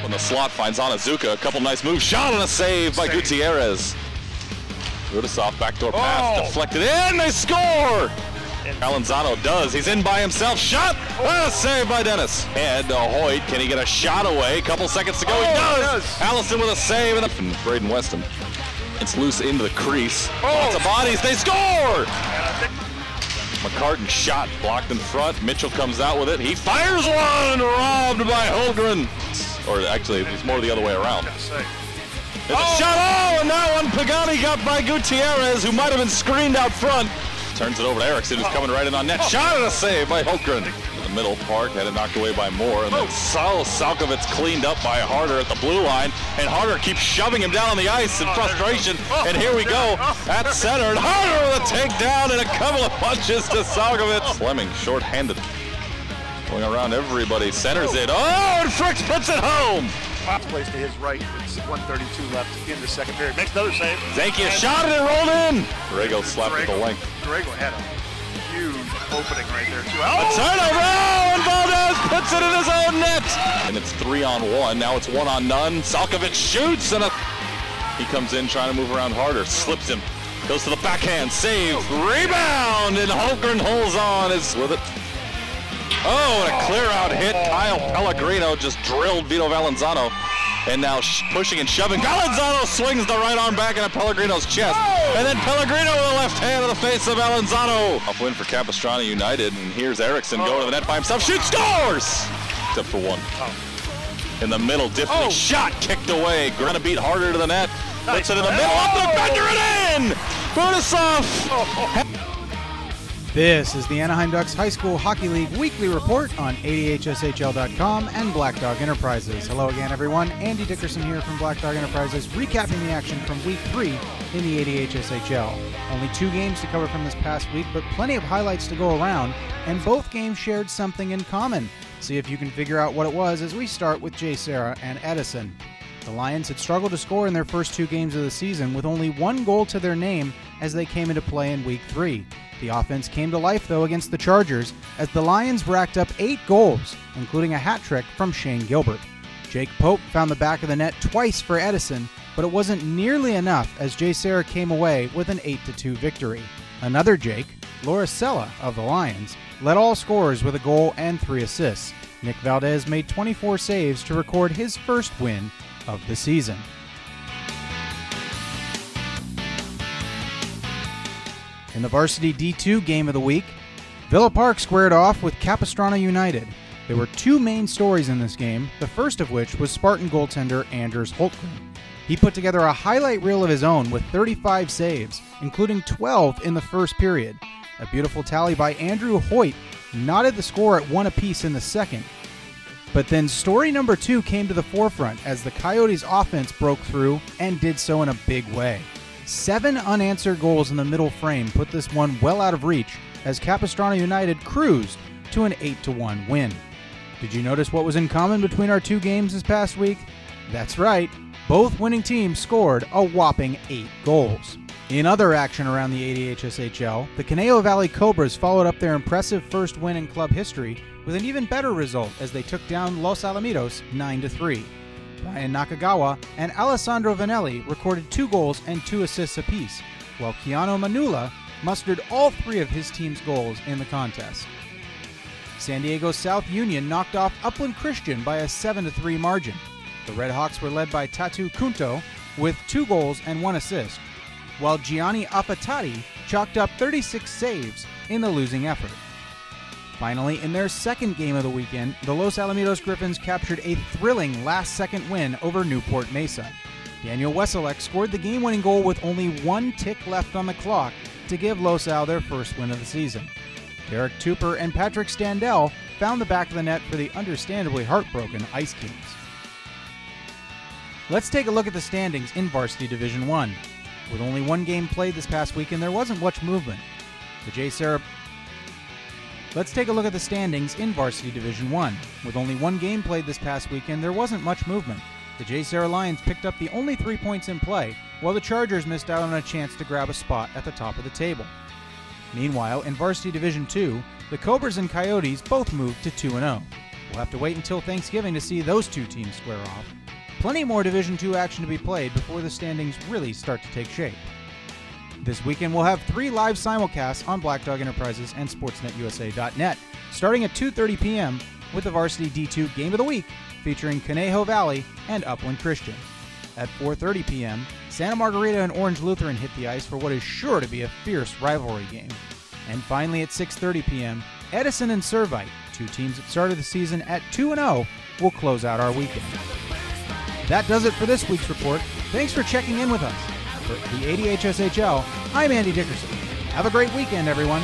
When the slot finds Anazuka, a couple nice moves, shot and a save by Gutierrez. Rudisov backdoor pass, deflected in, they score! Alanzano does, he's in by himself, shot, and a save by Dennis. And Hoyt, can he get a shot away? Couple seconds to go, he does! Allison with a save, and Braden Weston. It's loose into the crease, lots of bodies, they score! McCartan shot, blocked in front, Mitchell comes out with it, he fires one, robbed by Holgren. Or actually, it's more the other way around. It's a shot, and that one Pagani got by Gutierrez, who might have been screened out front. Turns it over to Erickson, who's coming right in on net. Shot and a save by Holgren. In the middle part, had it knocked away by Moore, and then Salkovitz cleaned up by Harder at the blue line, and Harder keeps shoving him down on the ice in frustration. And here we go at center, and Harder with a takedown and a couple of punches to Salkovitz. Fleming short-handed. Going around everybody, centers it. Oh, and Fricks puts it home! Place to his right, it's 1:32 left in the second period. Makes another save. Zankia shot it and rolled in! Borrego slapped at the length. Borrego had a huge opening right there, too. A turnover! Oh, and Valdez puts it in his own net! And it's 3-on-1, now it's 1-on-none. Salkovich shoots, and he comes in trying to move around Harder, slips him, goes to the backhand, save, rebound, and Holgren holds on, is with it. Oh, and a clear-out hit. Kyle Pellegrino just drilled Vito Valanzano. And now pushing and shoving. Valanzano swings the right arm back into Pellegrino's chest. And then Pellegrino with a left hand to the face of Valanzano. Off win for Capistrano United. And here's Erickson going to the net by himself. Shoots, scores! Except for one. In the middle, Diffley shot, kicked away. Gonna beat Harder to the net. Puts it in the middle, up the defender and in! Rudisov! This is the Anaheim Ducks High School Hockey League Weekly Report on ADHSHL.com and Black Dog Enterprises. Hello again, everyone. Andy Dickerson here from Black Dog Enterprises, recapping the action from Week 3 in the ADHSHL. Only 2 games to cover from this past week, but plenty of highlights to go around, and both games shared something in common. See if you can figure out what it was as we start with JSerra and Edison. The Lions had struggled to score in their first 2 games of the season, with only 1 goal to their name as they came into play in Week 3. The offense came to life, though, against the Chargers, as the Lions racked up 8 goals, including a hat trick from Shane Gilbert. Jake Pope found the back of the net twice for Edison, but it wasn't nearly enough as JSerra came away with an 8-2 victory. Another Jake, Lauricella of the Lions, led all scorers with a goal and 3 assists. Nick Valdez made 24 saves to record his first win of the season. In the Varsity D2 game of the week, Villa Park squared off with Capistrano United. There were 2 main stories in this game, the first of which was Spartan goaltender Anders Holtgren. He put together a highlight reel of his own with 35 saves, including 12 in the first period. A beautiful tally by Andrew Hoyt knotted the score at 1 apiece in the second. But then story number 2 came to the forefront as the Coyotes' offense broke through and did so in a big way. 7 unanswered goals in the middle frame put this one well out of reach as Capistrano United cruised to an 8-1 win. Did you notice what was in common between our 2 games this past week? That's right, both winning teams scored a whopping 8 goals. In other action around the ADHSHL, the Conejo Valley Cobras followed up their impressive first win in club history with an even better result as they took down Los Alamitos 9-3. Brian Nakagawa and Alessandro Vanelli recorded 2 goals and 2 assists apiece, while Keanu Manula mustered all 3 of his team's goals in the contest. San Diego South Union knocked off Upland Christian by a 7-3 margin. The Red Hawks were led by Tatu Kunto with 2 goals and 1 assist, while Gianni Apatati chalked up 36 saves in the losing effort. Finally, in their second game of the weekend, the Los Alamitos Griffins captured a thrilling last-second win over Newport Mesa. Daniel Weselek scored the game-winning goal with only 1 tick left on the clock to give Los Al their first win of the season. Derek Tupper and Patrick Standell found the back of the net for the understandably heartbroken Ice Kings. Let's take a look at the standings in Varsity Division 1. With only 1 game played this past weekend, there wasn't much movement. Let's take a look at the standings in Varsity Division 1. With only 1 game played this past weekend, there wasn't much movement. The JSerra Lions picked up the only 3 points in play, while the Chargers missed out on a chance to grab a spot at the top of the table. Meanwhile, in Varsity Division 2, the Cobras and Coyotes both moved to 2-0. We'll have to wait until Thanksgiving to see those two teams square off. Plenty more Division 2 action to be played before the standings really start to take shape. This weekend we'll have 3 live simulcasts on Black Dog Enterprises and SportsNetUSA.net, starting at 2:30 p.m. with the Varsity D2 Game of the Week featuring Conejo Valley and Upland Christian. At 4:30 p.m., Santa Margarita and Orange Lutheran hit the ice for what is sure to be a fierce rivalry game. And finally at 6:30 p.m., Edison and Servite, two teams that started the season at 2-0, will close out our weekend. That does it for this week's report. Thanks for checking in with us. For the ADHSHL, I'm Andy Dickerson. Have a great weekend, everyone.